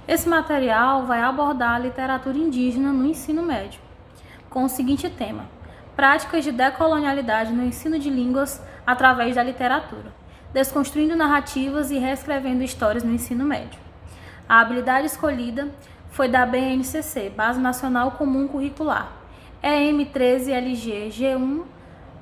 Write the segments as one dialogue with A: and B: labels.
A: Esse material vai abordar a literatura indígena no ensino médio, com o seguinte tema: práticas de decolonialidade no ensino de línguas através da literatura, desconstruindo narrativas e reescrevendo histórias no ensino médio. A habilidade escolhida foi da BNCC, Base Nacional Comum Curricular, EM13LG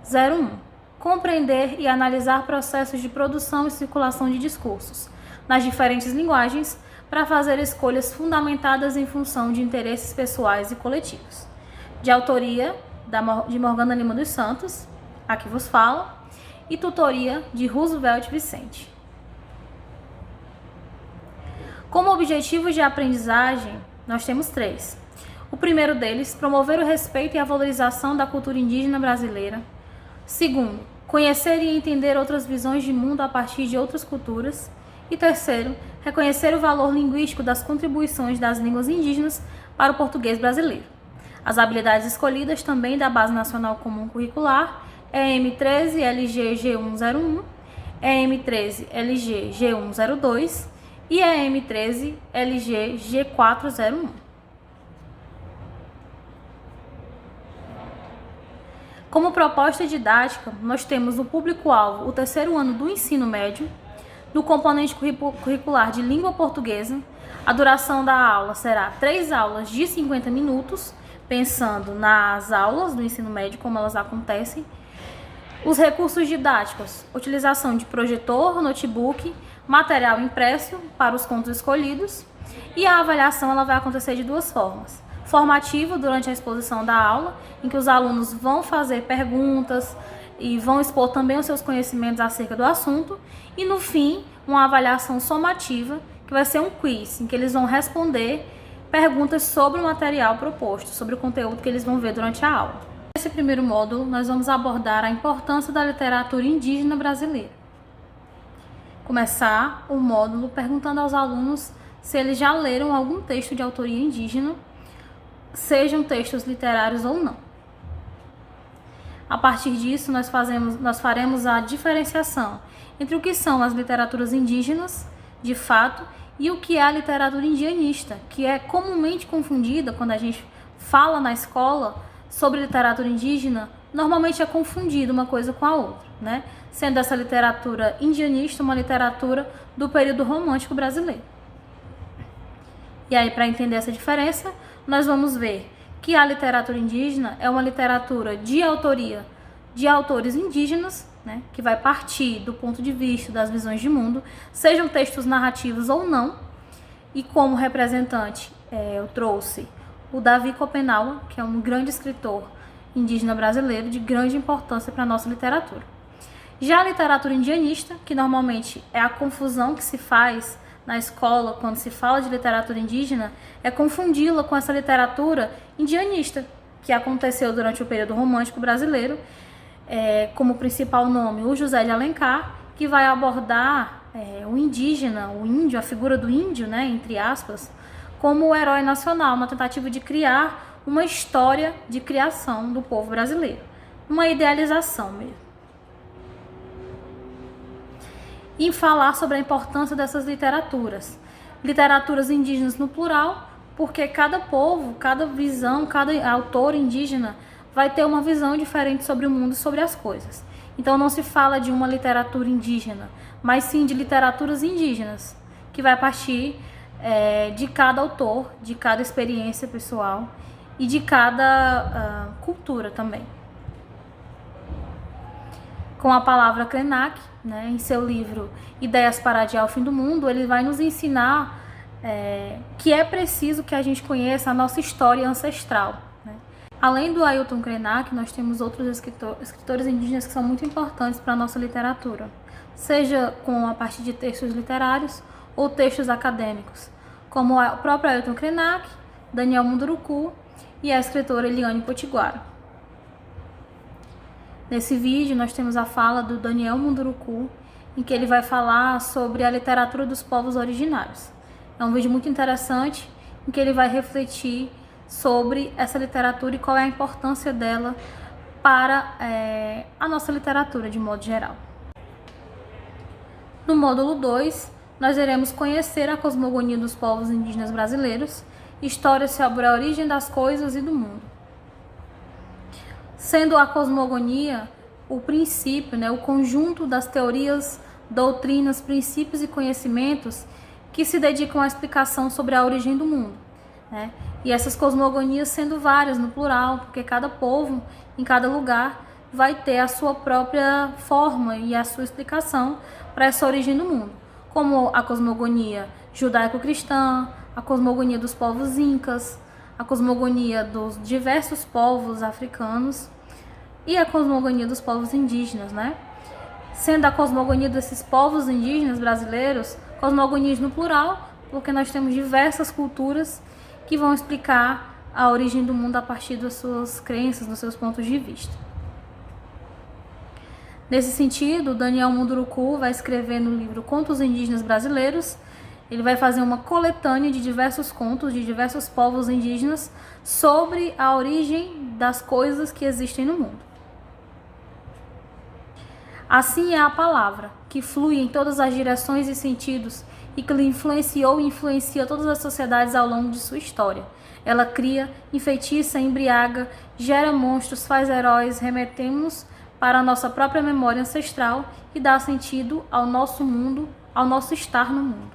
A: G101, compreender e analisar processos de produção e circulação de discursos nas diferentes linguagens para fazer escolhas fundamentadas em função de interesses pessoais e coletivos. De autoria de Morgana Lima dos Santos, aqui vos falo, e tutoria de Roosevelt Vicente. Como objetivos de aprendizagem, nós temos 3. O primeiro deles, promover o respeito e a valorização da cultura indígena brasileira. Segundo, conhecer e entender outras visões de mundo a partir de outras culturas. E terceiro, reconhecer o valor linguístico das contribuições das línguas indígenas para o português brasileiro. As habilidades escolhidas também da Base Nacional Comum Curricular, EM13LG G101, EM13LG G102 e EM13LG G401. Como proposta didática, nós temos no público-alvo o terceiro ano do ensino médio. No componente curricular de língua portuguesa, a duração da aula será 3 aulas de 50 minutos, pensando nas aulas do ensino médio, como elas acontecem. Os recursos didáticos, utilização de projetor, notebook, material impresso para os contos escolhidos. E a avaliação ela vai acontecer de 2 formas. Formativa, durante a exposição da aula, em que os alunos vão fazer perguntas e vão expor também os seus conhecimentos acerca do assunto. E no fim, uma avaliação somativa, que vai ser um quiz, em que eles vão responder perguntas sobre o material proposto, sobre o conteúdo que eles vão ver durante a aula. Nesse primeiro módulo, nós vamos abordar a importância da literatura indígena brasileira. Começar o módulo perguntando aos alunos se eles já leram algum texto de autoria indígena, sejam textos literários ou não. A partir disso, nós faremos a diferenciação entre o que são as literaturas indígenas, de fato, e o que é a literatura indianista, que é comumente confundida quando a gente fala na escola sobre literatura indígena, normalmente é confundida uma coisa com a outra, né? Sendo essa literatura indianista uma literatura do período romântico brasileiro. E aí, para entender essa diferença, nós vamos ver que a literatura indígena é uma literatura de autoria de autores indígenas, né, que vai partir do ponto de vista das visões de mundo, sejam textos narrativos ou não. E como representante, eu trouxe o Davi Copenaua, que é um grande escritor indígena brasileiro de grande importância para a nossa literatura. Já a literatura indianista, que normalmente é a confusão que se faz na escola quando se fala de literatura indígena, é confundi-la com essa literatura indianista, que aconteceu durante o período romântico brasileiro, como principal nome o José de Alencar, que vai abordar o indígena, o índio, a figura do índio, né, entre aspas, como o herói nacional, uma tentativa de criar uma história de criação do povo brasileiro, uma idealização mesmo. E falar sobre a importância dessas literaturas indígenas no plural, porque cada povo, cada visão, cada autor indígena vai ter uma visão diferente sobre o mundo e sobre as coisas. Então não se fala de uma literatura indígena, mas sim de literaturas indígenas, que vai partir de cada autor, de cada experiência pessoal e de cada cultura também. Com a palavra Krenak, né, em seu livro Ideias para Adiar o Fim do Mundo, ele vai nos ensinar que é preciso que a gente conheça a nossa história ancestral, né? Além do Ailton Krenak, nós temos outros escritores indígenas que são muito importantes para a nossa literatura, seja a partir de textos literários ou textos acadêmicos, como o próprio Ailton Krenak, Daniel Munduruku e a escritora Eliane Potiguara. Nesse vídeo nós temos a fala do Daniel Munduruku, em que ele vai falar sobre a literatura dos povos originários. É um vídeo muito interessante, em que ele vai refletir sobre essa literatura e qual é a importância dela para a nossa literatura de modo geral. No módulo 2, nós iremos conhecer a cosmogonia dos povos indígenas brasileiros, história sobre a origem das coisas e do mundo. Sendo a cosmogonia o princípio, o conjunto das teorias, doutrinas, princípios e conhecimentos que se dedicam à explicação sobre a origem do mundo. E essas cosmogonias sendo várias no plural, porque cada povo, em cada lugar, vai ter a sua própria forma e a sua explicação para essa origem do mundo, como a cosmogonia judaico-cristã, a cosmogonia dos povos incas, a cosmogonia dos diversos povos africanos e a cosmogonia dos povos indígenas, Sendo a cosmogonia desses povos indígenas brasileiros, cosmogonias no plural, porque nós temos diversas culturas que vão explicar a origem do mundo a partir das suas crenças, dos seus pontos de vista. Nesse sentido, Daniel Munduruku vai escrever no livro Contos Indígenas Brasileiros. Ele vai fazer uma coletânea de diversos contos de diversos povos indígenas sobre a origem das coisas que existem no mundo. Assim é a palavra, que flui em todas as direções e sentidos e que influenciou e influencia todas as sociedades ao longo de sua história. Ela cria, enfeitiça, embriaga, gera monstros, faz heróis, remetemos para a nossa própria memória ancestral e dá sentido ao nosso mundo, ao nosso estar no mundo.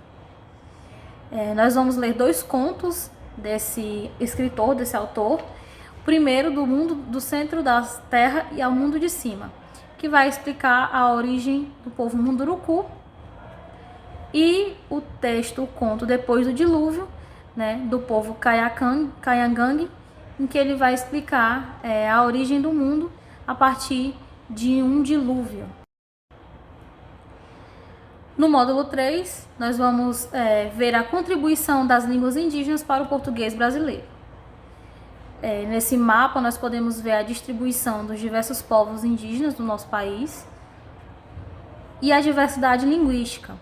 A: Nós vamos ler 2 contos desse escritor, desse autor. O primeiro, do mundo do centro da terra e ao mundo de cima, que vai explicar a origem do povo Munduruku. E o texto, o conto Depois do Dilúvio, do povo Kayangang, em que ele vai explicar a origem do mundo a partir de um dilúvio. No módulo 3, nós vamos ver a contribuição das línguas indígenas para o português brasileiro. Nesse mapa, nós podemos ver a distribuição dos diversos povos indígenas do nosso país e a diversidade linguística,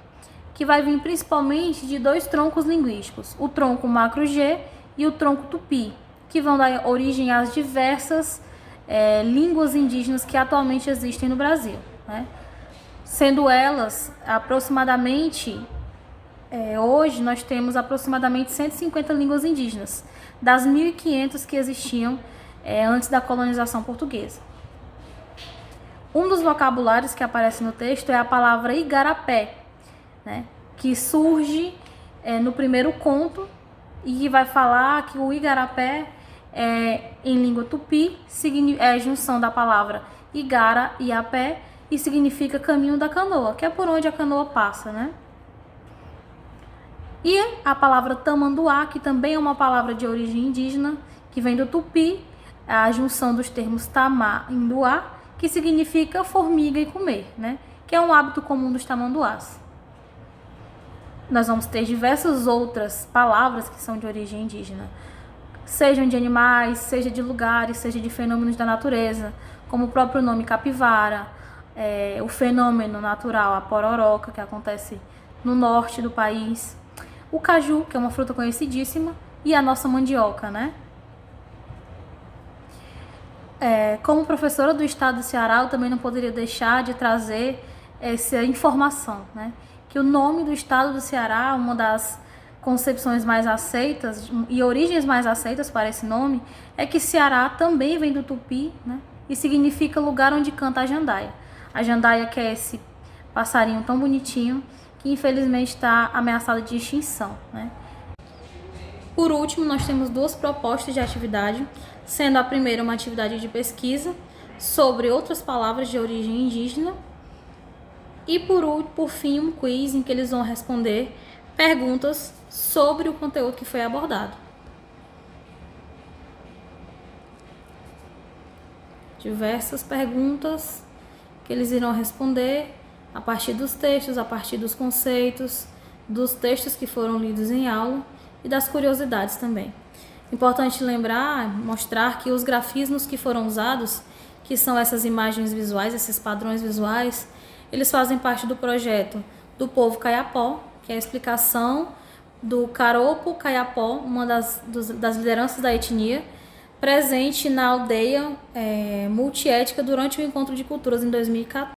A: que vai vir principalmente de 2 troncos linguísticos, o tronco macro-G e o tronco tupi, que vão dar origem às diversas línguas indígenas que atualmente existem no Brasil, Sendo elas aproximadamente, hoje nós temos aproximadamente 150 línguas indígenas, das 1.500 que existiam antes da colonização portuguesa. Um dos vocabulários que aparece no texto é a palavra igarapé, que surge no primeiro conto e que vai falar que o igarapé em língua tupi é a junção da palavra igara e apé, e significa caminho da canoa, que é por onde a canoa passa, E a palavra tamanduá, que também é uma palavra de origem indígena, que vem do tupi, a junção dos termos tamá e nduá, que significa formiga e comer, Que é um hábito comum dos tamanduás. Nós vamos ter diversas outras palavras que são de origem indígena, sejam de animais, seja de lugares, seja de fenômenos da natureza, como o próprio nome capivara, o fenômeno natural, a pororoca, que acontece no norte do país, o caju, que é uma fruta conhecidíssima, e a nossa mandioca, Como professora do estado do Ceará, eu também não poderia deixar de trazer essa informação, que o nome do estado do Ceará, uma das concepções mais aceitas e origens mais aceitas para esse nome, é que Ceará também vem do tupi, e significa lugar onde canta a jandaia. A jandaia, que é esse passarinho tão bonitinho, que infelizmente está ameaçado de extinção, Por último, nós temos 2 propostas de atividade, sendo a primeira uma atividade de pesquisa sobre outras palavras de origem indígena e por fim um quiz em que eles vão responder perguntas sobre o conteúdo que foi abordado. Diversas perguntas que eles irão responder a partir dos textos, a partir dos conceitos, dos textos que foram lidos em aula e das curiosidades também. Importante lembrar, mostrar que os grafismos que foram usados, que são essas imagens visuais, esses padrões visuais, eles fazem parte do projeto do povo Kayapó, que é a explicação do Karopo Kayapó, uma das lideranças da etnia, presente na aldeia multiétnica durante o Encontro de Culturas em 2014.